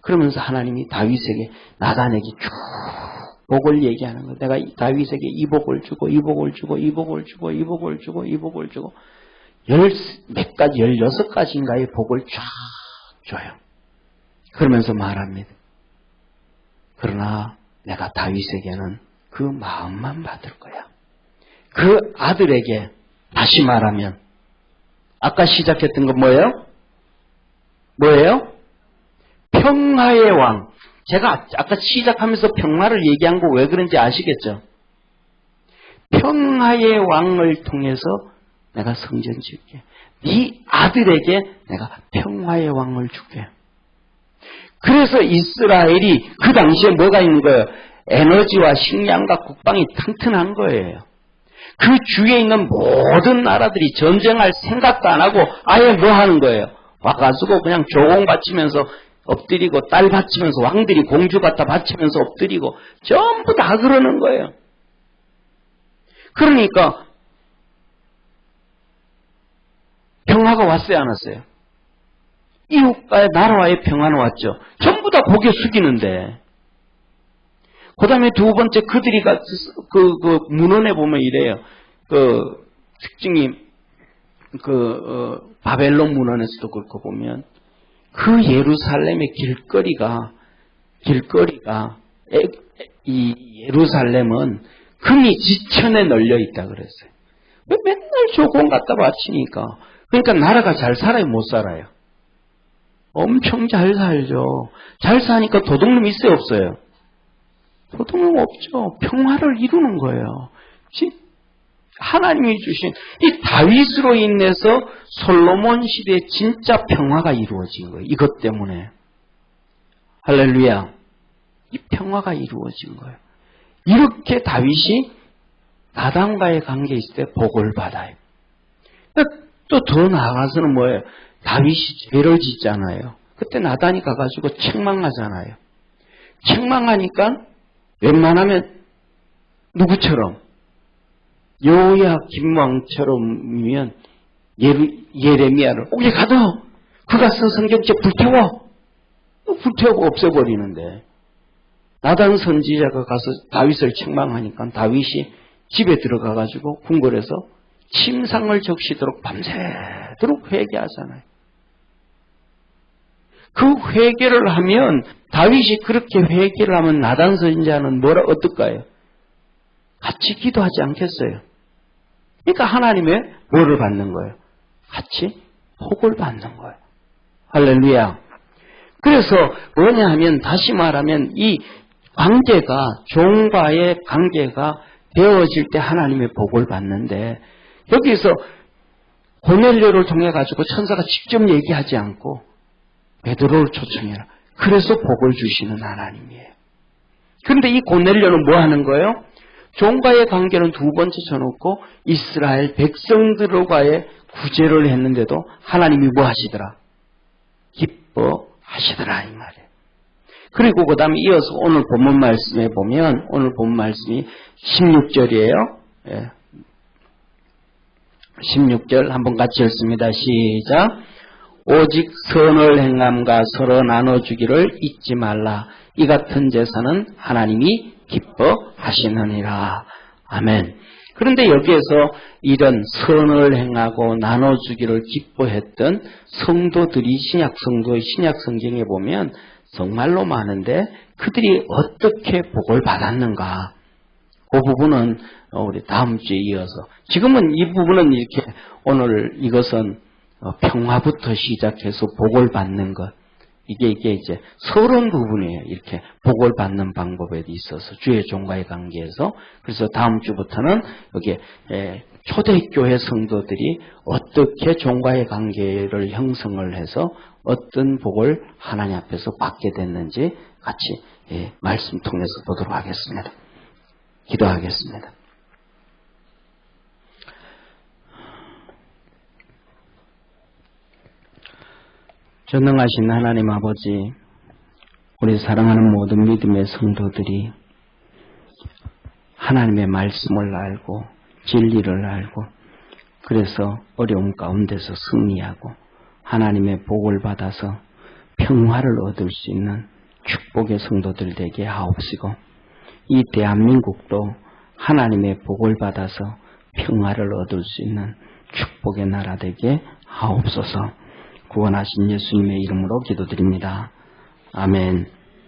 그러면서 하나님이 다윗에게 나단에게 쭉 복을 얘기하는 거예요. 내가 다윗에게 이 복을 주고 이 복을 주고 이 복을 주고 이 복을 주고 이 복을 주고 몇 가지 16가지인가의 복을 쫙 줘요. 그러면서 말합니다. 그러나 내가 다윗에게는 그 마음만 받을 거야. 그 아들에게 다시 말하면 아까 시작했던 건 뭐예요? 뭐예요? 평화의 왕. 제가 아까 시작하면서 평화를 얘기한 거 왜 그런지 아시겠죠? 평화의 왕을 통해서 내가 성전 지을게. 네 아들에게 내가 평화의 왕을 줄게. 그래서 이스라엘이 그 당시에 뭐가 있는 거예요? 에너지와 식량과 국방이 튼튼한 거예요. 그 주위에 있는 모든 나라들이 전쟁할 생각도 안 하고 아예 뭐 하는 거예요? 와가지고 그냥 조공 바치면서 엎드리고 딸 바치면서 왕들이 공주 갖다 바치면서 엎드리고 전부 다 그러는 거예요. 그러니까 평화가 왔어요, 안 왔어요? 이웃과의 나라와의 평화는 왔죠. 전부 다 고개 숙이는데. 그 다음에 두 번째 그들이 문헌에 보면 이래요. 특징이 바벨론 문헌에서도 그렇고 보면 그 예루살렘의 길거리가 이 예루살렘은 금이 지천에 널려 있다 그랬어요. 왜 맨날 조공 갖다 바치니까. 그러니까 나라가 잘 살아요, 못 살아요? 엄청 잘 살죠. 잘 사니까 도둑놈 있어요, 없어요? 도둑놈 없죠. 평화를 이루는 거예요. 하나님이 주신 이 다윗으로 인해서 솔로몬 시대에 진짜 평화가 이루어진 거예요. 이것 때문에. 할렐루야. 이 평화가 이루어진 거예요. 이렇게 다윗이 나단과의 관계에 있을 때 복을 받아요. 또 더 나아가서는 뭐예요? 다윗이 죄를 짓잖아요. 그때 나단이 가가지고 책망하잖아요. 책망하니까 웬만하면 누구처럼? 여호야 김왕처럼이면 예레미야를 오게 가둬. 그가 쓴 성경책 불태워. 불태우고 없애버리는데 나단 선지자가 가서 다윗을 책망하니까 다윗이 집에 들어가가지고 궁궐에서 침상을 적시도록 밤새도록 회개하잖아요. 그 회개를 하면 다윗이 그렇게 회개를 하면 나단 선지자는 어떨까요? 같이 기도하지 않겠어요? 그러니까 하나님의 뭐를 받는 거예요? 같이 복을 받는 거예요. 할렐루야. 그래서 뭐냐 하면 다시 말하면 이 관계가 종과의 관계가 되어질 때 하나님의 복을 받는데 여기서 고넬료를 통해 가지고 천사가 직접 얘기하지 않고 베드로를 초청해라. 그래서 복을 주시는 하나님이에요. 그런데 이 고넬료는 뭐 하는 거예요? 종과의 관계는 두 번째 쳐놓고 이스라엘 백성들과의 구제를 했는데도 하나님이 뭐 하시더라? 기뻐하시더라 이 말이에요. 그리고 그 다음에 이어서 오늘 본문 말씀에 보면 오늘 본문 말씀이 16절이에요. 예. 16절 한번 같이 읽습니다. 시작. 오직 선을 행함과 서로 나눠주기를 잊지 말라. 이 같은 제사는 하나님이 기뻐하시느니라. 아멘. 그런데 여기에서 이런 선을 행하고 나눠주기를 기뻐했던 성도들이 신약 성경에 보면 정말로 많은데 그들이 어떻게 복을 받았는가? 그 부분은 우리 다음 주에 이어서 지금은 이 부분은 이렇게 오늘 이것은 평화부터 시작해서 복을 받는 것 이게 이제 서론 부분이에요. 이렇게 복을 받는 방법에 있어서 주의 종과의 관계에서 그래서 다음 주부터는 여기 초대교회 성도들이 어떻게 종과의 관계를 형성을 해서 어떤 복을 하나님 앞에서 받게 됐는지 같이 말씀 통해서 보도록 하겠습니다. 기도하겠습니다. 전능하신 하나님 아버지, 우리 사랑하는 모든 믿음의 성도들이 하나님의 말씀을 알고 진리를 알고 그래서 어려움 가운데서 승리하고 하나님의 복을 받아서 평화를 얻을 수 있는 축복의 성도들 되게 하옵시고 이 대한민국도 하나님의 복을 받아서 평화를 얻을 수 있는 축복의 나라 되게 하옵소서. 구원하신 예수님의 이름으로 기도드립니다. 아멘.